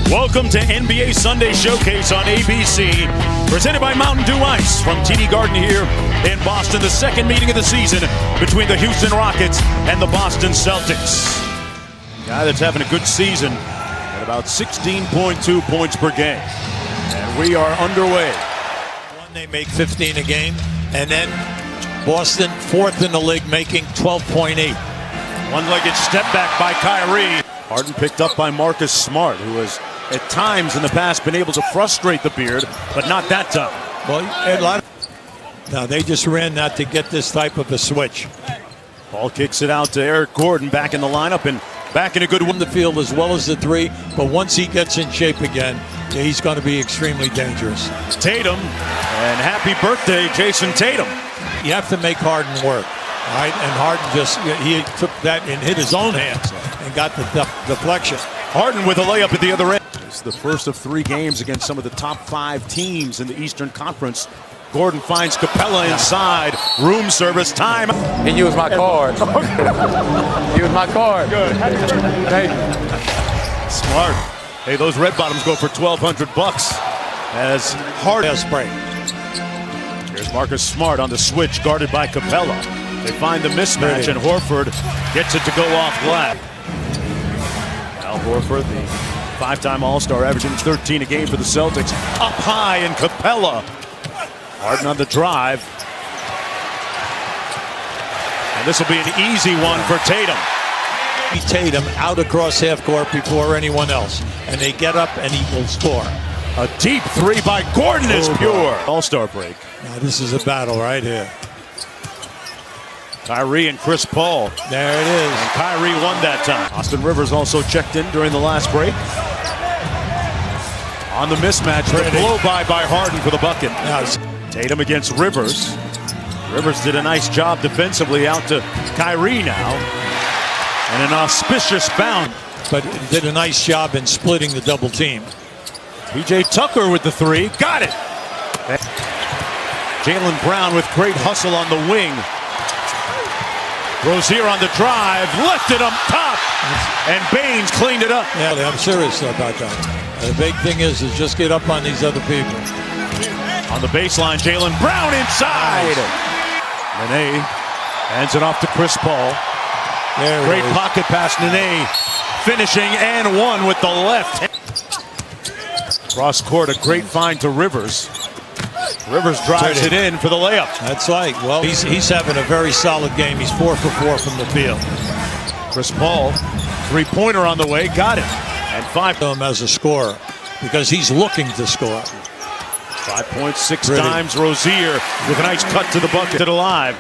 Welcome to NBA Sunday Showcase on ABC, presented by Mountain Dew Ice from TD Garden here in Boston. The second meeting of the season between the Houston Rockets and the Boston Celtics. Guy that's having a good season at about 16.2 points per game. And we are underway. They make 15 a game, and then Boston fourth in the league making 12.8. One-legged step back by Kyrie. Harden picked up by Marcus Smart, who has at times in the past been able to frustrate the Beard, but not that time. Well, now they just ran that to get this type of a switch. Ball kicks it out to Eric Gordon, back in the lineup and back in a good Win the field as well as the three, but once he gets in shape again, he's going to be extremely dangerous. Tatum, and happy birthday, Jason Tatum. You have to make Harden work, all right? And Harden he took that and hit his own hands and got the deflection. Harden with a layup at the other end. It's the first of 3 games against some of the top 5 teams in the Eastern Conference. Gordon finds Capella inside. Room service time. He used my card. He used my card. Good. Thank you. Smart. Hey, those red bottoms go for $1,200 as Harden has break. Here's Marcus Smart on the switch, guarded by Capella. They find the mismatch, and Horford gets it to go off glass. Al Horford, the 5-time All-Star, averaging 13 a game for the Celtics. Up high, and Capella. Harden on the drive. And this will be an easy one for Tatum. Tatum out across half court before anyone else, and they get up and he will score. A deep 3 by Gordon is pure. All-Star break. Now this is a battle right here. Kyrie and Chris Paul. There it is. And Kyrie won that time. Austin Rivers also checked in during the last break. On the mismatch, the blow-by Harden for the bucket. Now, Tatum against Rivers. Rivers did a nice job defensively, out to Kyrie now. And an auspicious bound. But did a nice job in splitting the double team. P.J. Tucker with the 3. Got it. Jaylen Brown with great hustle on the wing. Rozier on the drive, lifted him top, and Baines cleaned it up. Yeah, I'm serious about that. The big thing is just get up on these other people. On the baseline, Jaylen Brown inside. Nene hands it off to Chris Paul. Great pocket pass, Nene finishing and one with the left. Cross court, a great find to Rivers. Rivers drives it in for the layup. That's right. Well, he's having a very solid game. He's 4 for 4 from the field. Chris Paul, 3-pointer on the way, got it. And 5 to him as a scorer because he's looking to score. 5 points, 6 times. Rozier with a nice cut to the bucket. Alive.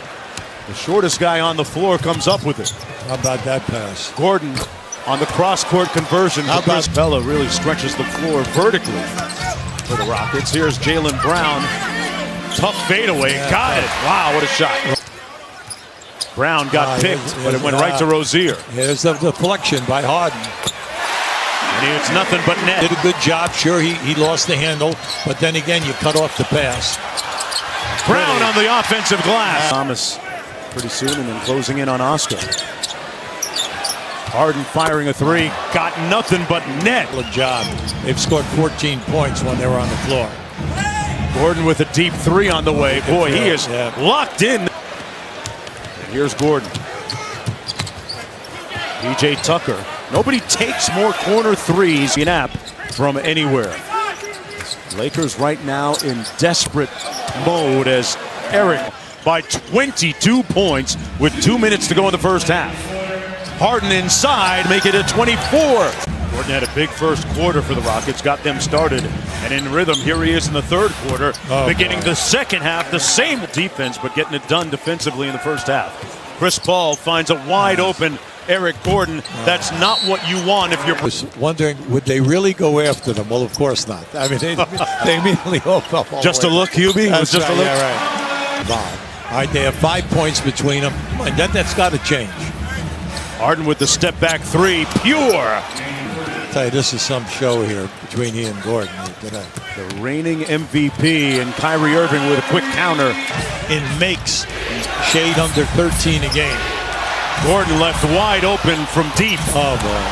The shortest guy on the floor comes up with it. How about that pass? Gordon on the cross-court conversion. Chris Bella really stretches the floor vertically for the Rockets. Here's Jaylen Brown. Tough fadeaway. Got it. Wow, what a shot. Brown got picked, but it went right to Rozier. Here's the deflection by Harden. And it's nothing but net. Did a good job. Sure, he lost the handle, but then again, you cut off the pass. Brown on the offensive glass. Thomas pretty soon, and then closing in on Oscar. Harden firing a 3. Got nothing but net. Good job. They've scored 14 points when they were on the floor. Gordon with a deep 3 on the way. Boy, he is locked in. And here's Gordon. P.J. Tucker. Nobody takes more corner 3s in app from anywhere. Lakers right now in desperate mode as Eric by 22 points with 2 minutes to go in the first half. Harden inside, make it a 24. Gordon had a big first quarter for the Rockets, got them started, and in rhythm, here he is in the third quarter, beginning the second half, the same defense, but getting it done defensively in the first half. Chris Paul finds a wide open Eric Gordon. That's not what you want if you're... I was wondering, would they really go after them? Well, of course not. I mean, they immediately opened up. Just a look, Hubie? That's just right, a look? Yeah, right. All right, they have 5 points between them, and that's got to change. Harden with the step back 3, pure. tell you, this is some show here between he and Gordon today. The reigning MVP and Kyrie Irving with a quick counter. In makes, shade under 13 a game. Gordon left wide open from deep. Oh, boy.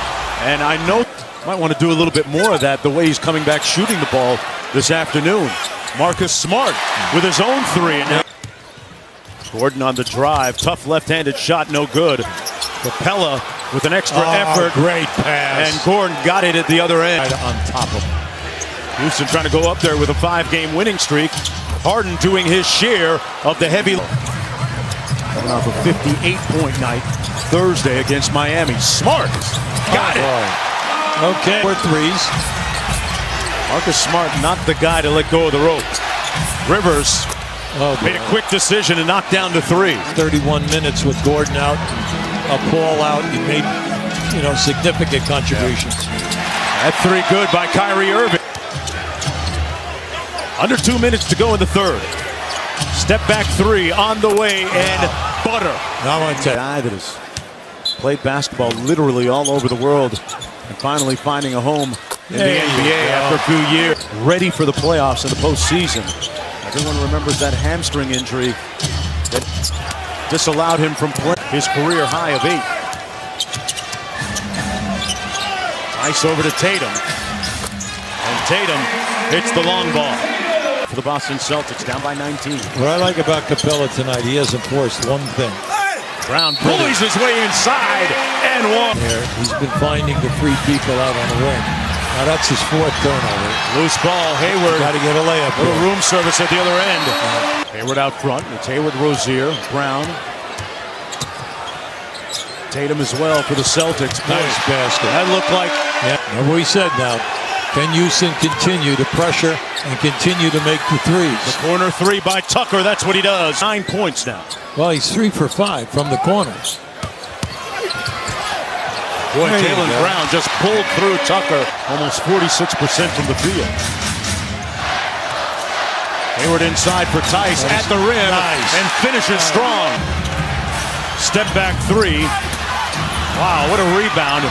And I know might want to do a little bit more of that the way he's coming back shooting the ball this afternoon. Marcus Smart with his own three. And now Gordon on the drive. Tough left-handed shot, no good. Capella with an extra effort. Great pass. And Gordon got it at the other end. On top of him. Houston trying to go up there with a 5-game winning streak. Harden doing his share of the heavy. Coming off a 58-point night Thursday against Miami. Smart got it. Okay. 4 threes. Marcus Smart not the guy to let go of the rope. Rivers made a quick decision to knock down to 3. 31 minutes with Gordon out, Paul out. He made, significant contributions. That 3 good by Kyrie Irving. Under 2 minutes to go in the third. Step back 3 on the way and butter. Now I want to tell you. Guy that has played basketball literally all over the world and finally finding a home in the NBA after a few years. Ready for the playoffs and the postseason. Everyone remembers that hamstring injury that disallowed him from playing his career high of 8. Ice over to Tatum. And Tatum hits the long ball for the Boston Celtics, down by 19. What I like about Capella tonight, he hasn't forced one thing. Brown bullies his way inside and one. He's been finding the free people out on the wing. Now that's his 4th turnover. Loose ball, Hayward. Got to get a layup. Little room service at the other end. Hayward out front. It's Hayward, Rozier, Brown. Tatum as well for the Celtics. Nice basket. That looked like. Yeah. Now what we said now. Can Houston continue to pressure and continue to make the threes? The corner 3 by Tucker. That's what he does. 9 points now. Well, he's 3 for 5 from the corners. Boy, Jaylen Brown just pulled through Tucker. Almost 46% from the field. Hayward inside for Tice at the rim. And finishes strong. Step back 3. Wow, what a rebound.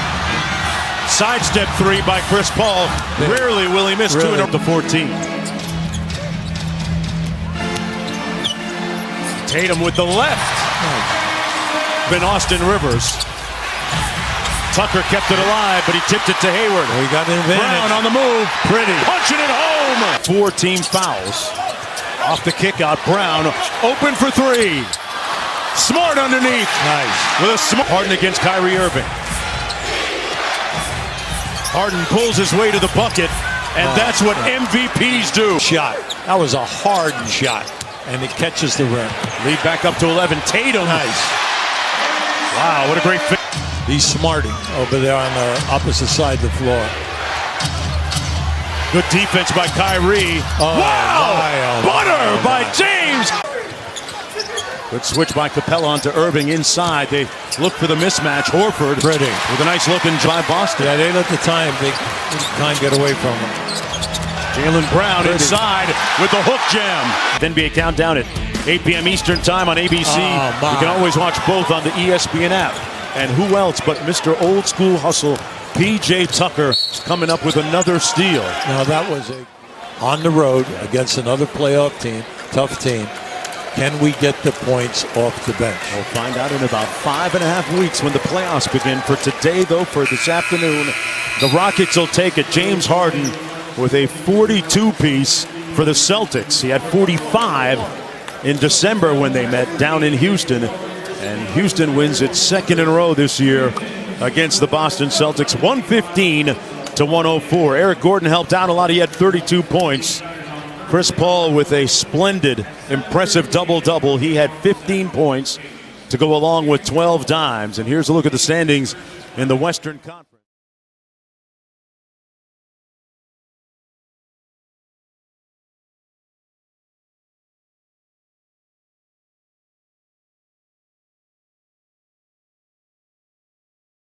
Sidestep 3 by Chris Paul. Rarely will he miss 2 and up to 14. Tatum with the left. Been Austin Rivers. Tucker kept it alive, but he tipped it to Hayward. He got an advantage. Brown on the move. Pretty. Punching it home. 4 team fouls. Off the kick out. Brown open for 3. Smart underneath. Nice. With a smart. Harden against Kyrie Irving. Harden pulls his way to the bucket, and that's what MVPs do. Shot. That was a Harden shot, and it catches the rim. Lead back up to 11. Tatum. Nice. Wow, what a great fit. He's smarting over there on the opposite side of the floor. Good defense by Kyrie. Wow! Butter by James. Good switch by Capella onto Irving inside. They look for the mismatch. Horford Pretty. with a nice look in by Boston. Yeah, they let the time get away from him. Jaylen Brown inside with the hook jam. NBA countdown at 8 p.m. Eastern time on ABC. You can always watch both on the ESPN app. And who else but Mr. Old School Hustle, P.J. Tucker, coming up with another steal. Now that was on the road against another playoff team, tough team. Can we get the points off the bench? We'll find out in about 5.5 weeks when the playoffs begin. For today, though, for this afternoon, the Rockets will take it. James Harden with a 42-piece for the Celtics. He had 45 in December when they met down in Houston. And Houston wins its 2nd in a row this year against the Boston Celtics, 115-104. Eric Gordon helped out a lot. He had 32 points. Chris Paul with a splendid, impressive double-double. He had 15 points to go along with 12 dimes. And here's a look at the standings in the Western Conference.